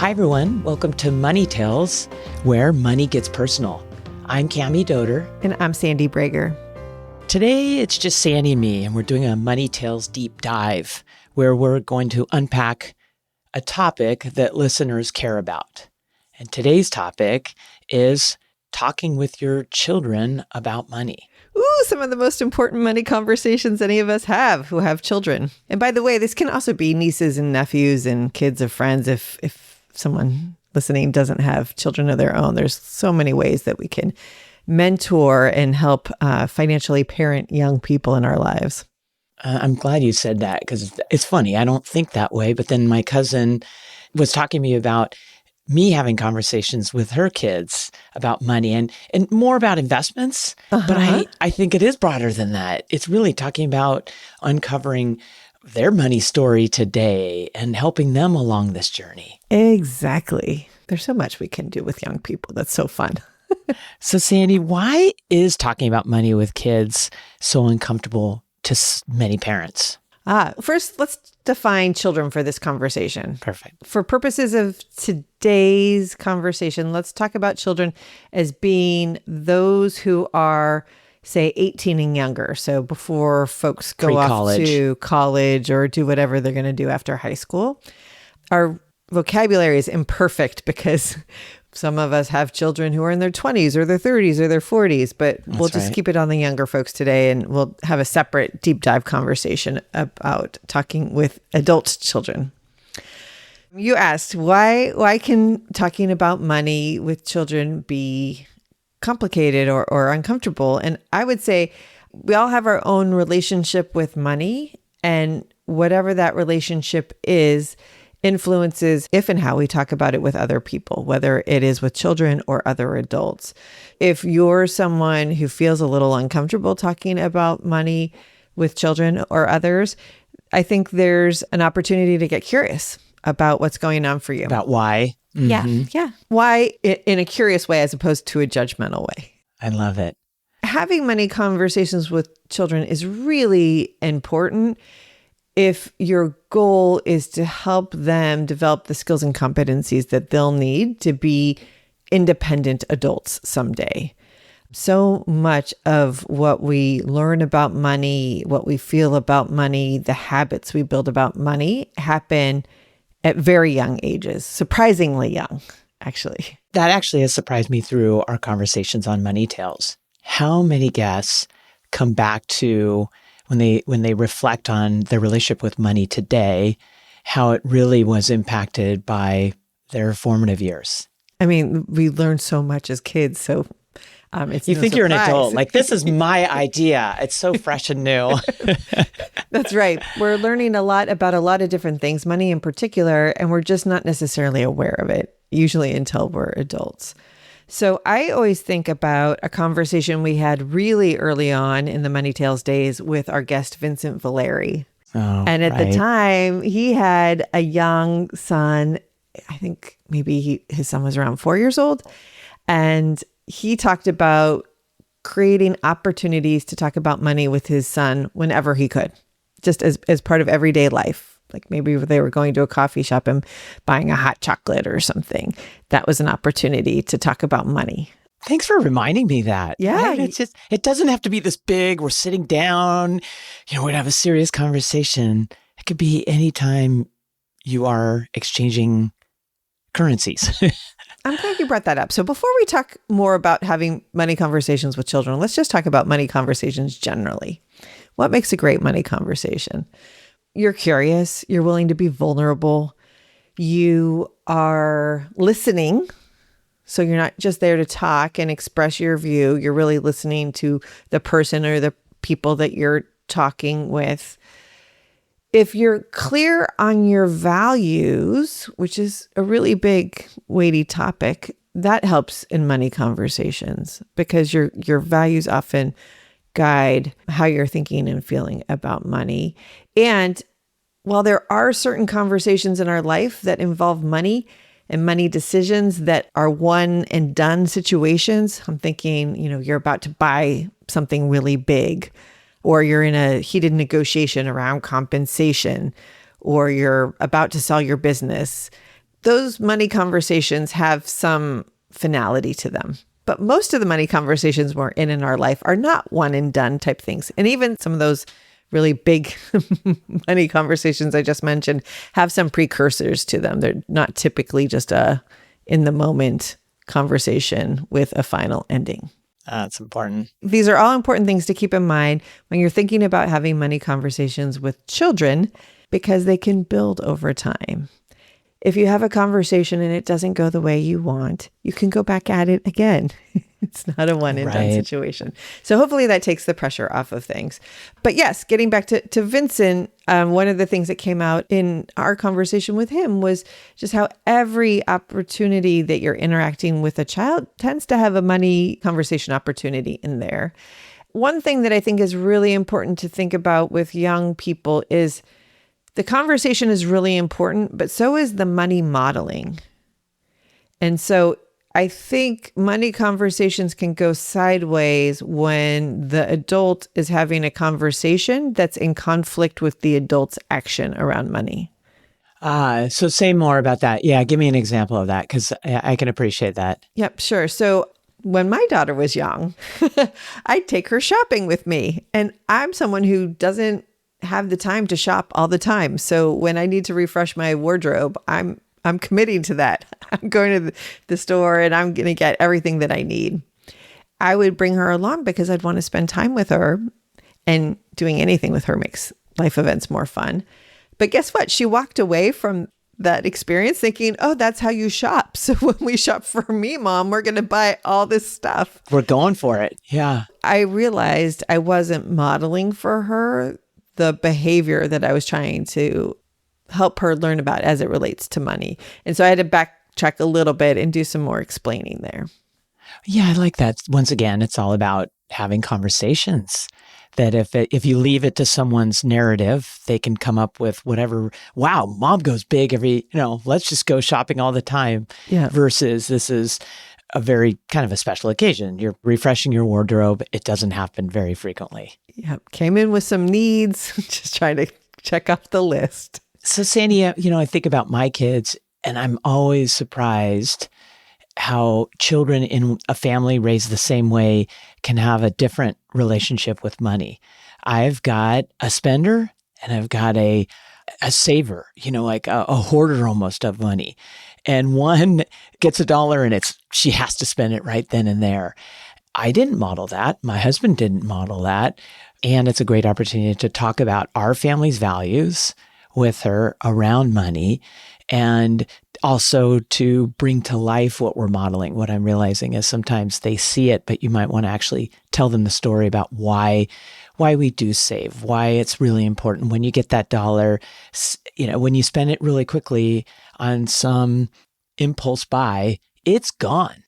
Hi, everyone. Welcome to Money Tales, where money gets personal. I'm Cammie Doder. And I'm Sandi Bragar. Today, it's just Sandi and me, and we're doing a Money Tales deep dive, where we're going to unpack a topic that listeners care about. And today's topic is talking with your children about money. Ooh, some of the most important money conversations any of us have who have children. And by the way, this can also be nieces and nephews and kids of friends if someone listening doesn't have children of their own. There's so many ways that we can mentor and help financially parent young people in our lives. I'm glad you said that because it's funny. I don't think that way. But then my cousin was talking to me about me having conversations with her kids about money and more about investments. But I think it is broader than that. It's really talking about uncovering their money story today and helping them along this journey. Exactly. There's so much we can do with young people. That's so fun. So Sandi, why is talking about money with kids so uncomfortable to many parents? First, let's define children for this conversation. Perfect. For purposes of today's conversation, let's talk about children as being those who are, say, 18 and younger. So before folks go off to college or do whatever they're going to do after high school. Our vocabulary is imperfect because some of us have children who are in their 20s or their 30s or their 40s, but we'll just keep it on the younger folks today, and we'll have a separate deep dive conversation about talking with adult children. You asked, why can talking about money with children be complicated or uncomfortable? And I would say we all have our own relationship with money, and whatever that relationship is influences if and how we talk about it with other people, whether it is with children or other adults. If you're someone who feels a little uncomfortable talking about money with children or others, I think there's an opportunity to get curious about what's going on for you. About why? Mm-hmm. Yeah. Why in a curious way as opposed to a judgmental way. I love it. Having money conversations with children is really important if your goal is to help them develop the skills and competencies that they'll need to be independent adults someday. So much of what we learn about money, what we feel about money, the habits we build about money happen at very young ages, surprisingly young, actually. That actually has surprised me through our conversations on Money Tales. How many guests come back to when they reflect on their relationship with money today, how it really was impacted by their formative years. I mean, we learn so much as kids, so it's you think you're an adult. Like, this is my idea. It's so fresh and new. That's right. We're learning a lot about a lot of different things, money in particular, and we're just not necessarily aware of it, usually until we're adults. So I always think about a conversation we had really early on in the Money Tales days with our guest, Vincent Valeri. And at the time, he had a young son. I think maybe his son was around 4 years old. And he talked about creating opportunities to talk about money with his son whenever he could, just as part of everyday life. Like maybe they were going to a coffee shop and buying a hot chocolate or something. That was an opportunity to talk about money. Thanks for reminding me that. Yeah. Right? It's just, it doesn't have to be this big, we're sitting down, we're going to have a serious conversation. It could be anytime you are exchanging currencies. I'm glad you brought that up. So before we talk more about having money conversations with children, let's just talk about money conversations generally. What makes a great money conversation? You're curious, you're willing to be vulnerable, you are listening. So you're not just there to talk and express your view, you're really listening to the person or the people that you're talking with. If you're clear on your values, which is a really big, weighty topic, that helps in money conversations because your values often guide how you're thinking and feeling about money. And while there are certain conversations in our life that involve money and money decisions that are one and done situations, I'm thinking, you're about to buy something really big, or you're in a heated negotiation around compensation, or you're about to sell your business. those money conversations have some finality to them. But most of the money conversations we're in our life are not one and done type things. And even some of those really big money conversations I just mentioned have some precursors to them. They're not typically just a in the moment conversation with a final ending. That's important. These are all important things to keep in mind when you're thinking about having money conversations with children, because they can build over time. If you have a conversation and it doesn't go the way you want, you can go back at it again. It's not a one and done situation. So hopefully that takes the pressure off of things. But yes, getting back to Vincent, one of the things that came out in our conversation with him was just how every opportunity that you're interacting with a child tends to have a money conversation opportunity in there. One thing that I think is really important to think about with young people is the conversation is really important, but so is the money modeling. And so I think money conversations can go sideways when the adult is having a conversation that's in conflict with the adult's action around money. So say more about that. Yeah, give me an example of that, because I can appreciate that. Yep, sure. So when my daughter was young, I'd take her shopping with me. And I'm someone who doesn't have the time to shop all the time. So when I need to refresh my wardrobe, I'm committing to that. I'm going to the store and I'm going to get everything that I need. I would bring her along because I'd want to spend time with her, and doing anything with her makes life events more fun. But guess what? She walked away from that experience thinking, oh, that's how you shop. So when we shop for me, Mom, we're going to buy all this stuff. We're going for it. Yeah. I realized I wasn't modeling for her the behavior that I was trying to help her learn about as it relates to money. And so I had to backtrack a little bit and do some more explaining there. Yeah, I like that. Once again, it's all about having conversations. That if you leave it to someone's narrative, they can come up with whatever, wow, Mom goes big let's just go shopping all the time. Yeah. Versus this is a very kind of a special occasion. You're refreshing your wardrobe. It doesn't happen very frequently. Yep. Came in with some needs, just trying to check off the list. So Sandy, I think about my kids, and I'm always surprised how children in a family raised the same way can have a different relationship with money. I've got a spender and I've got a saver, like a hoarder almost of money. And one gets $1 and she has to spend it right then and there. I didn't model that. My husband didn't model that. And it's a great opportunity to talk about our family's values with her around money, and also to bring to life what we're modeling. What I'm realizing is sometimes they see it, but you might want to actually tell them the story about why we do save, why it's really important. When you get that $1, when you spend it really quickly on some impulse buy, it's gone.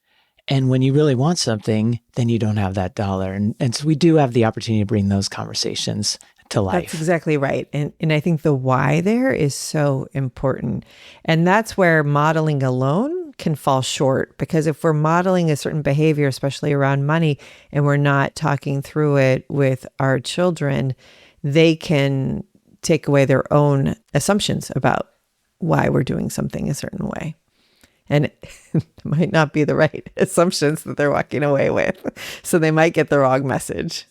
And when you really want something, then you don't have that $1. And so we do have the opportunity to bring those conversations to life. That's exactly right. And I think the why there is so important. And that's where modeling alone can fall short, because if we're modeling a certain behavior, especially around money, and we're not talking through it with our children, they can take away their own assumptions about why we're doing something a certain way. And it might not be the right assumptions that they're walking away with. So they might get the wrong message.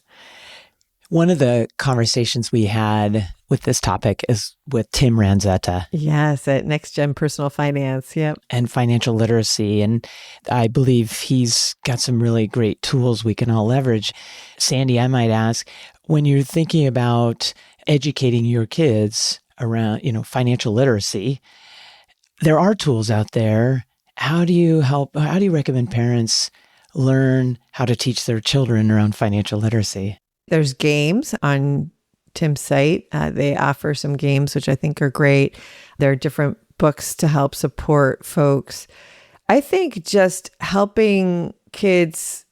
One of the conversations we had with this topic is with Tim Ranzetta. Yes, at Next Gen Personal Finance. Yep. And financial literacy. And I believe he's got some really great tools we can all leverage. Sandy, I might ask, when you're thinking about educating your kids around, financial literacy, there are tools out there. How do you recommend parents learn how to teach their children around financial literacy? There's games on Tim's site. They offer some games, which I think are great. There are different books to help support folks. I think just helping kids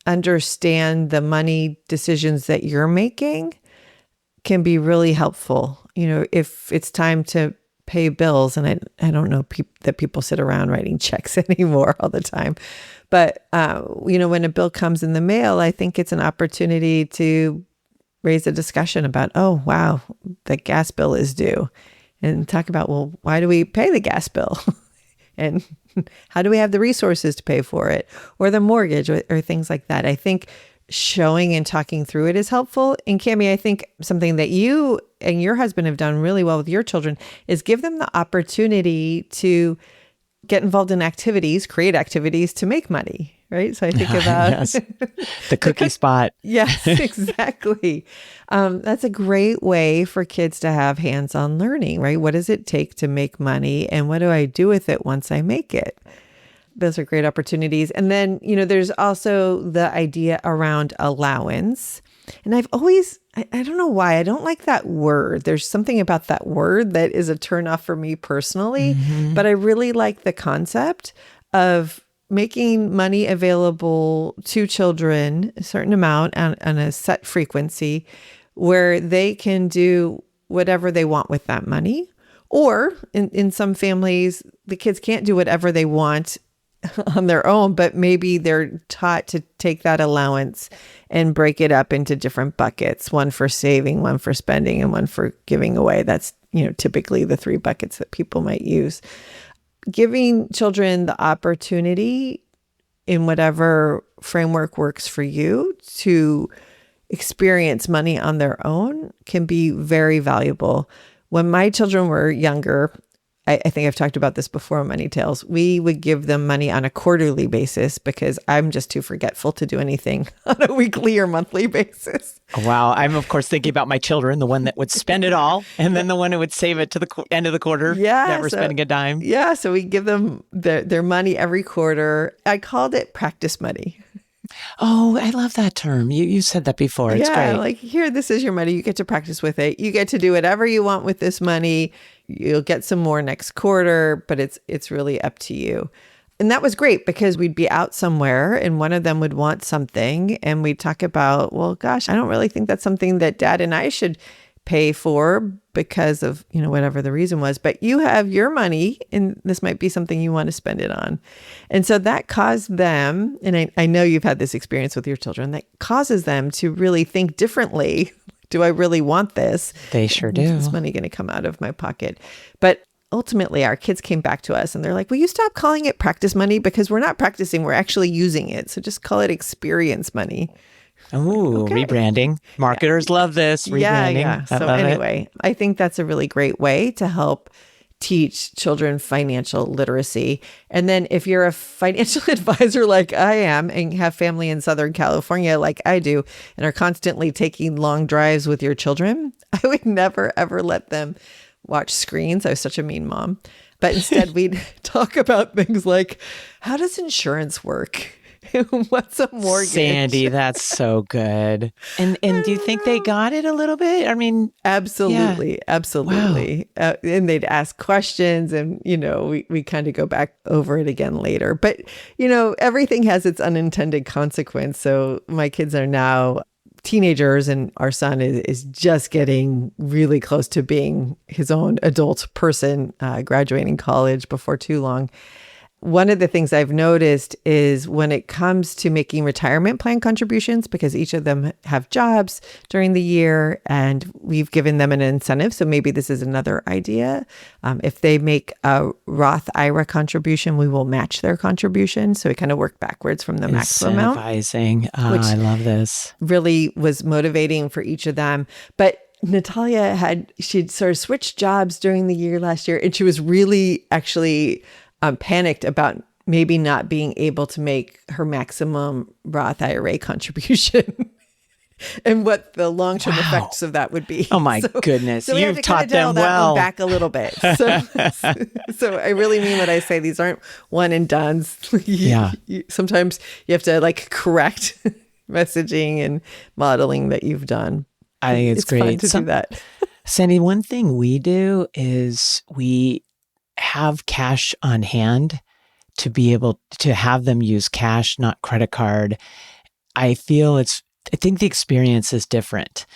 understand the money decisions that you're making can be really helpful. If it's time to pay bills, and I don't know that people sit around writing checks anymore all the time. But, when a bill comes in the mail, I think it's an opportunity to raise a discussion about, oh, wow, the gas bill is due. And talk about, well, why do we pay the gas bill? And how do we have the resources to pay for it, or the mortgage, or things like that? I think showing and talking through it is helpful. And Cammie, I think something that you and your husband have done really well with your children is give them the opportunity to get involved in activities, create activities to make money, right? So I think about yes. The cookie spot. Yes, exactly. That's a great way for kids to have hands-on learning, right? What does it take to make money, and what do I do with it once I make it? Those are great opportunities. And then, there's also the idea around allowance. And I've always, I don't know why, I don't like that word. There's something about that word that is a turnoff for me personally, but I really like the concept of making money available to children, a certain amount on a set frequency, where they can do whatever they want with that money. Or in some families, the kids can't do whatever they want on their own, but maybe they're taught to take that allowance and break it up into different buckets, one for saving, one for spending, and one for giving away. That's, typically the 3 buckets that people might use. Giving children the opportunity in whatever framework works for you to experience money on their own can be very valuable. When my children were younger, I think I've talked about this before on Money Tales, we would give them money on a quarterly basis because I'm just too forgetful to do anything on a weekly or monthly basis. Wow. I'm, of course, thinking about my children, the one that would spend it all, and then the one who would save it to the end of the quarter, never spending a dime. Yeah. So we give them their money every quarter. I called it practice money. Oh, I love that term. You said that before. It's great. Like, here, this is your money. You get to practice with it. You get to do whatever you want with this money. You'll get some more next quarter, but it's really up to you. And that was great because we'd be out somewhere and one of them would want something and we'd talk about, well, gosh, I don't really think that's something that Dad and I should pay for because of, whatever the reason was, but you have your money and this might be something you want to spend it on. And so that caused them, and I know you've had this experience with your children, that causes them to really think differently. Do I really want this? They sure do. Is this money going to come out of my pocket? But ultimately, our kids came back to us and they're like, will you stop calling it practice money? Because we're not practicing, we're actually using it. So just call it experience money. Oh, okay. Rebranding. Marketers love this. Rebranding. Yeah. So anyway, I think that's a really great way to help teach children financial literacy. And then if you're a financial advisor like I am and have family in Southern California like I do and are constantly taking long drives with your children, I would never, ever let them watch screens. I was such a mean mom. But instead, we'd talk about things like, how does insurance work? What's a mortgage? Sandi, that's so good. And do you think they got it a little bit? I mean, absolutely. Wow. And they'd ask questions and, we kind of go back over it again later. But, everything has its unintended consequence. So my kids are now teenagers and our son is just getting really close to being his own adult person, graduating college before too long. One of the things I've noticed is when it comes to making retirement plan contributions, because each of them have jobs during the year and we've given them an incentive. So maybe this is another idea. If they make a Roth IRA contribution, we will match their contribution. So we kind of work backwards from the maximum amount. Incentivizing. Oh, I love this. Really was motivating for each of them. But Natalia she'd sort of switched jobs during the year last year and she was really actually panicked about maybe not being able to make her maximum Roth IRA contribution and what the long-term effects of that would be. Oh my goodness. So you've taught them well. Back a little bit. So I really mean what I say. These aren't one and dones. Sometimes you have to correct messaging and modeling that you've done. I think it's great fun to do that. Sandi, one thing we do is we have cash on hand to be able to have them use cash, not credit card. I think the experience is different.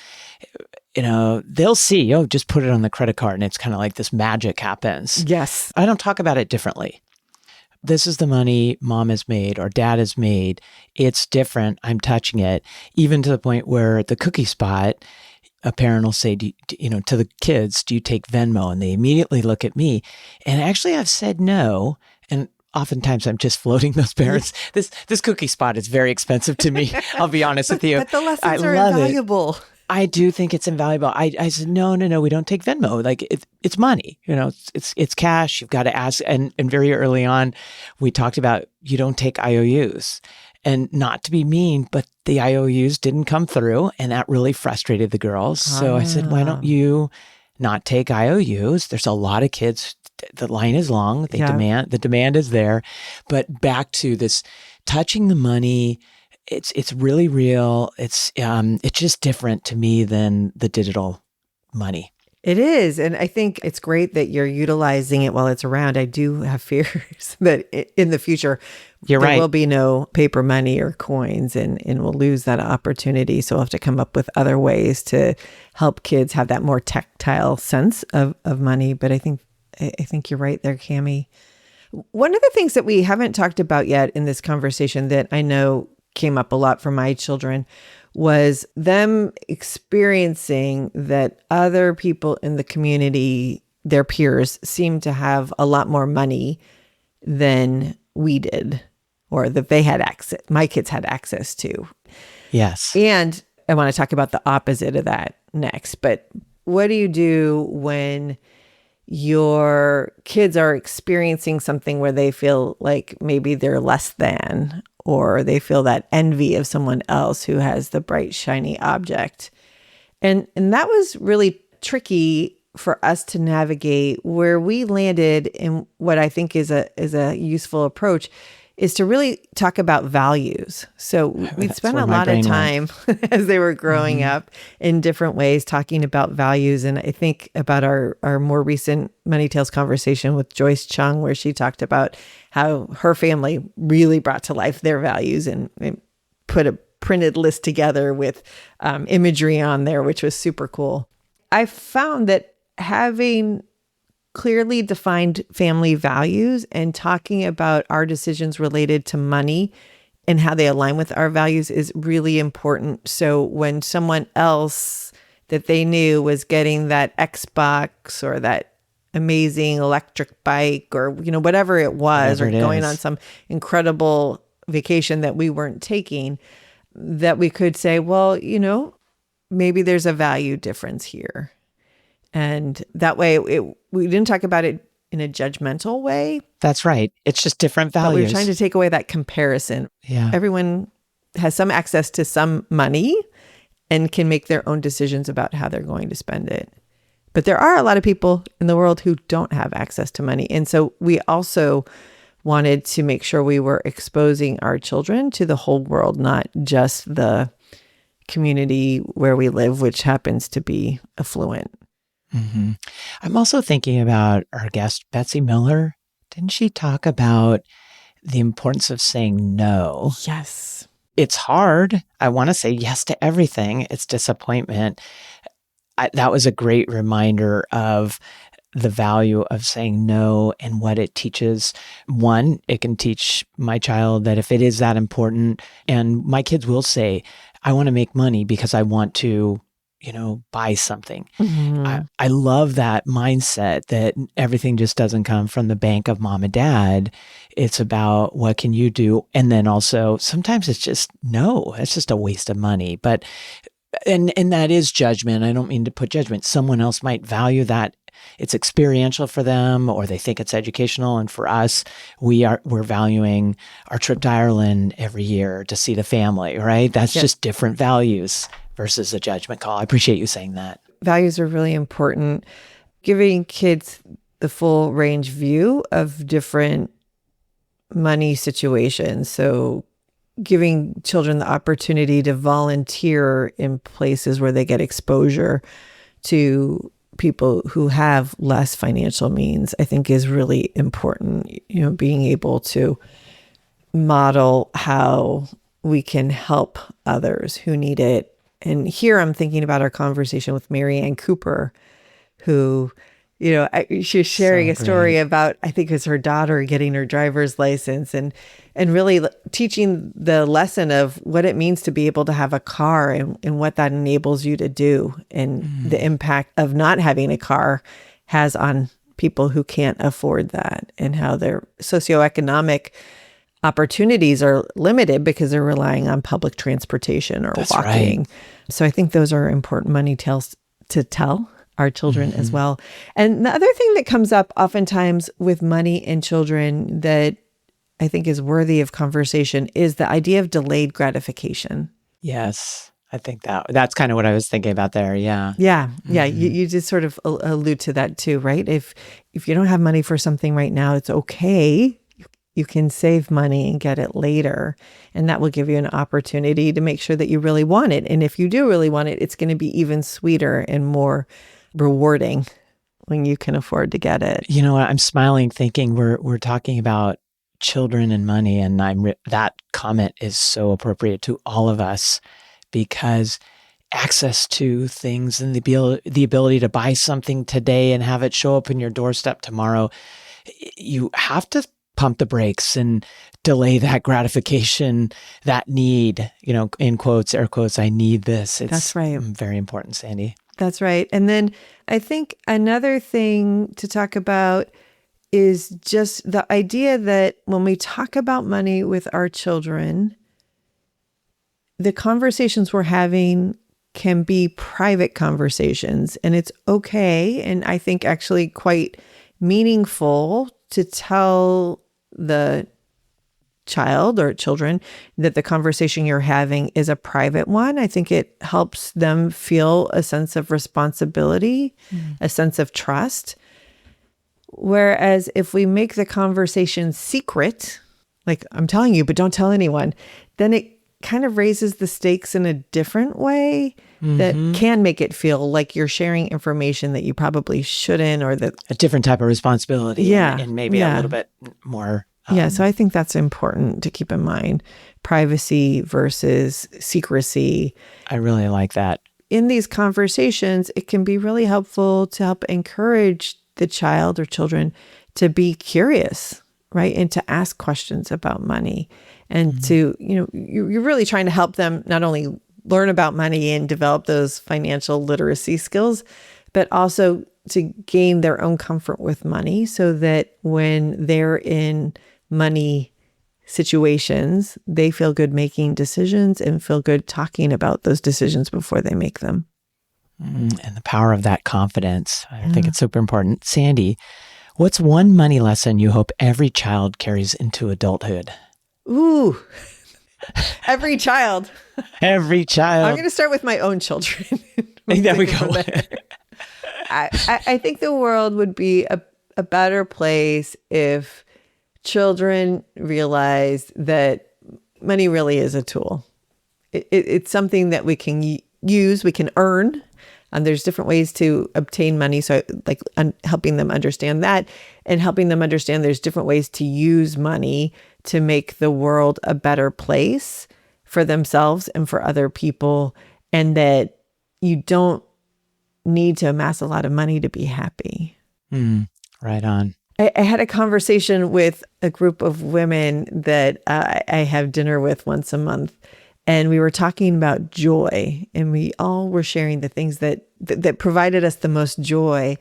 They'll see, just put it on the credit card and it's kind of like this magic happens. Yes. I don't talk about it differently. This is the money mom has made or dad has made. It's different. I'm touching it, even to the point where at the cookie spot, a parent will say, to the kids, do you take Venmo? And they immediately look at me. And actually I've said no. And oftentimes I'm just floating those parents. This cookie spot is very expensive to me. I'll be honest with you. But the lessons are invaluable. I do think it's invaluable. I said, no, we don't take Venmo. Like it's money, it's cash. You've got to ask. And very early on, we talked about you don't take IOUs. And not to be mean, but the IOUs didn't come through, and that really frustrated the girls. So I said, why don't you not take IOUs? There's a lot of kids. The line is long. The demand is there. But back to this touching the money, it's really real. It's just different to me than the digital money. It is. And I think it's great that you're utilizing it while it's around. I do have fears that in the future, there will be no paper money or coins and we'll lose that opportunity. So we'll have to come up with other ways to help kids have that more tactile sense of money. But I think you're right there, Cammie. One of the things that we haven't talked about yet in this conversation that I know came up a lot for my children was them experiencing that other people in the community, their peers, seemed to have a lot more money than we did, or that they had access, my kids had access to. Yes. And I want to talk about the opposite of that next. But what do you do when your kids are experiencing something where they feel like maybe they're less than, or they feel that envy of someone else who has the bright, shiny object? And that was really tricky for us to navigate. Where we landed in what I think is a useful approach is to really talk about values. So we'd spent a lot of time as they were growing up in different ways talking about values. And I think about our more recent Money Tales conversation with Joyce Chung, where she talked about how her family really brought to life their values and put a printed list together with imagery on there, which was super cool. I found that having clearly defined family values and talking about our decisions related to money and how they align with our values is really important. So when someone else that they knew was getting that Xbox or that amazing electric bike or, whatever it was, or going on some incredible vacation that we weren't taking, that we could say, well, maybe there's a value difference here. And that way, we didn't talk about it in a judgmental way. That's right. It's just different values. But we were trying to take away that comparison. Yeah. Everyone has some access to some money and can make their own decisions about how they're going to spend it. But there are a lot of people in the world who don't have access to money. And so we also wanted to make sure we were exposing our children to the whole world, not just the community where we live, which happens to be affluent. Mm-hmm. I'm also thinking about our guest, Betsy Miller. Didn't she talk about the importance of saying no? Yes. It's hard. I want to say yes to everything. It's disappointment. That was a great reminder of the value of saying no and what it teaches. One, it can teach my child that if it is that important, and my kids will say, I want to make money because I want to buy something. Mm-hmm. I love that mindset that everything just doesn't come from the bank of mom and dad. It's about what can you do? And then also sometimes it's just, no, it's just a waste of money. But, and that is judgment. I don't mean to put judgment. Someone else might value that it's experiential for them, or they think it's educational. And for us, we're valuing our trip to Ireland every year to see the family, right? That's just different values versus a judgment call. I appreciate you saying that. Values are really important. Giving kids the full range view of different money situations. So giving children the opportunity to volunteer in places where they get exposure to people who have less financial means, I think is really important. Being able to model how we can help others who need it. And here I'm thinking about our conversation with Mary Ann Cooper, who, she was sharing a story about, I think it was her daughter getting her driver's license and really teaching the lesson of what it means to be able to have a car and what that enables you to do, and the impact of not having a car has on people who can't afford that and how their socioeconomic opportunities are limited because they're relying on public transportation or That's walking. Right. So I think those are important money tales to tell our children as well. And the other thing that comes up oftentimes with money and children that I think is worthy of conversation is the idea of delayed gratification. Yes. I think that's kind of what I was thinking about there. Yeah. Yeah. Yeah. You just sort of allude to that too, right? If you don't have money for something right now, it's okay. You can save money and get it later. And that will give you an opportunity to make sure that you really want it. And if you do really want it, it's going to be even sweeter and more rewarding when you can afford to get it. You know what? I'm smiling thinking we're talking about children and money, and that comment is so appropriate to all of us because access to things and the ability to buy something today and have it show up in your doorstep tomorrow, you have to pump the brakes and delay that gratification, that need, in quotes, air quotes, I need this. That's right. Very important, Sandi. That's right. And then I think another thing to talk about is just the idea that when we talk about money with our children, the conversations we're having can be private conversations, and it's okay. And I think actually quite meaningful to tell the child or children that the conversation you're having is a private one. I think it helps them feel a sense of responsibility, a sense of trust. Whereas if we make the conversation secret, like I'm telling you, but don't tell anyone, then it kind of raises the stakes in a different way that can make it feel like you're sharing information that you probably shouldn't, or that a different type of responsibility. Yeah. And maybe a little bit more. So I think that's important to keep in mind. Privacy versus secrecy. I really like that. In these conversations, it can be really helpful to help encourage the child or children to be curious, right? And to ask questions about money and to, you're really trying to help them not only learn about money and develop those financial literacy skills, but also to gain their own comfort with money so that when they're in money situations, they feel good making decisions and feel good talking about those decisions before they make them. And the power of that confidence. I think it's super important. Sandi, what's one money lesson you hope every child carries into adulthood? Ooh, every child. Every child. I'm going to start with my own children. There we go. I think the world would be a better place if children realized that money really is a tool. It's something that we can use, we can earn. There's different ways to obtain money. So like helping them understand that and helping them understand there's different ways to use money to make the world a better place for themselves and for other people. And that you don't need to amass a lot of money to be happy. Right on. I had a conversation with a group of women that I have dinner with once a month. And we were talking about joy, and we all were sharing the things that provided us the most joy.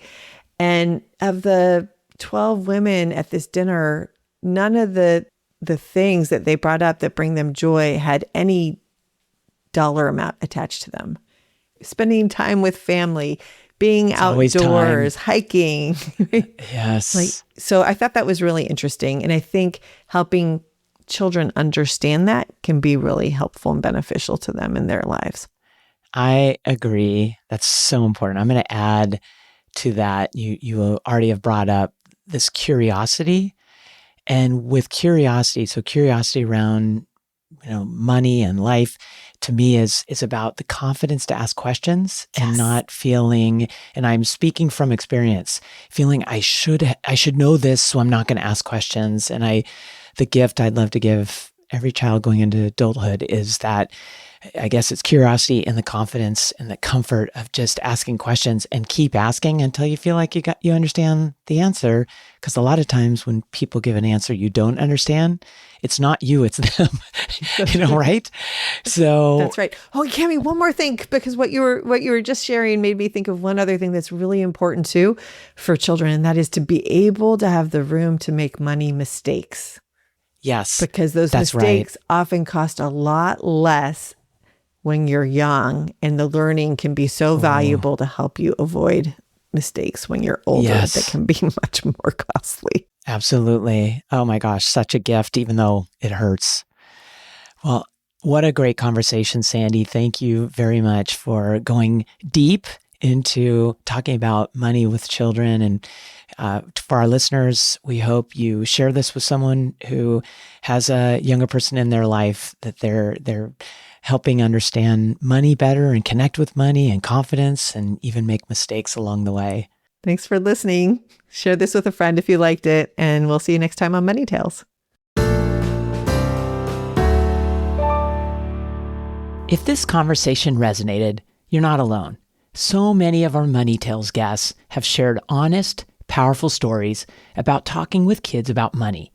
And of the 12 women at this dinner, none of the things that they brought up that bring them joy had any dollar amount attached to them. Spending time with family, being outdoors, hiking. Yes. So I thought that was really interesting. And I think helping children understand that can be really helpful and beneficial to them in their lives. I agree. That's so important. I'm going to add to that. You already have brought up this curiosity, and with curiosity, so curiosity around money and life, to me is about the confidence to ask questions and not feeling, and I'm speaking from experience, feeling I should know this, so I'm not going to ask questions. And the gift I'd love to give every child going into adulthood is that, I guess it's curiosity and the confidence and the comfort of just asking questions and keep asking until you feel like you understand the answer. Because a lot of times when people give an answer you don't understand, it's not you, it's them. Right? So that's right. Oh, Cammie, one more thing, because what you were just sharing made me think of one other thing that's really important too for children, and that is to be able to have the room to make money mistakes. Yes. Because those mistakes often cost a lot less when you're young, and the learning can be so valuable to help you avoid mistakes when you're older that can be much more costly. Absolutely. Oh my gosh, such a gift, even though it hurts. Well, what a great conversation, Sandi. Thank you very much for going deep into talking about money with children. And for our listeners, we hope you share this with someone who has a younger person in their life that they're helping understand money better and connect with money and confidence and even make mistakes along the way. Thanks for listening. Share this with a friend if you liked it, and we'll see you next time on Money Tales. If this conversation resonated, you're not alone. So many of our Money Tales guests have shared honest, powerful stories about talking with kids about money.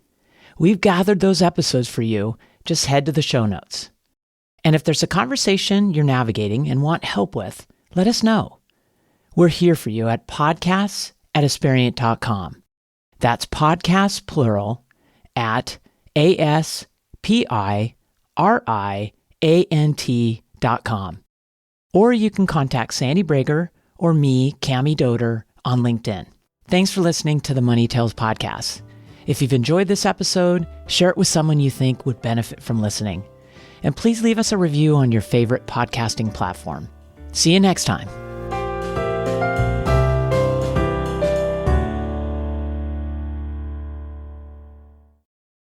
We've gathered those episodes for you. Just head to the show notes. And if there's a conversation you're navigating and want help with, let us know. We're here for you at podcasts@Asperient.com. That's podcasts plural at ASPIRIANT.com. Or you can contact Sandi Bragar or me, Cammie Doder, on LinkedIn. Thanks for listening to the Money Tales podcast. If you've enjoyed this episode, share it with someone you think would benefit from listening. And please leave us a review on your favorite podcasting platform. See you next time.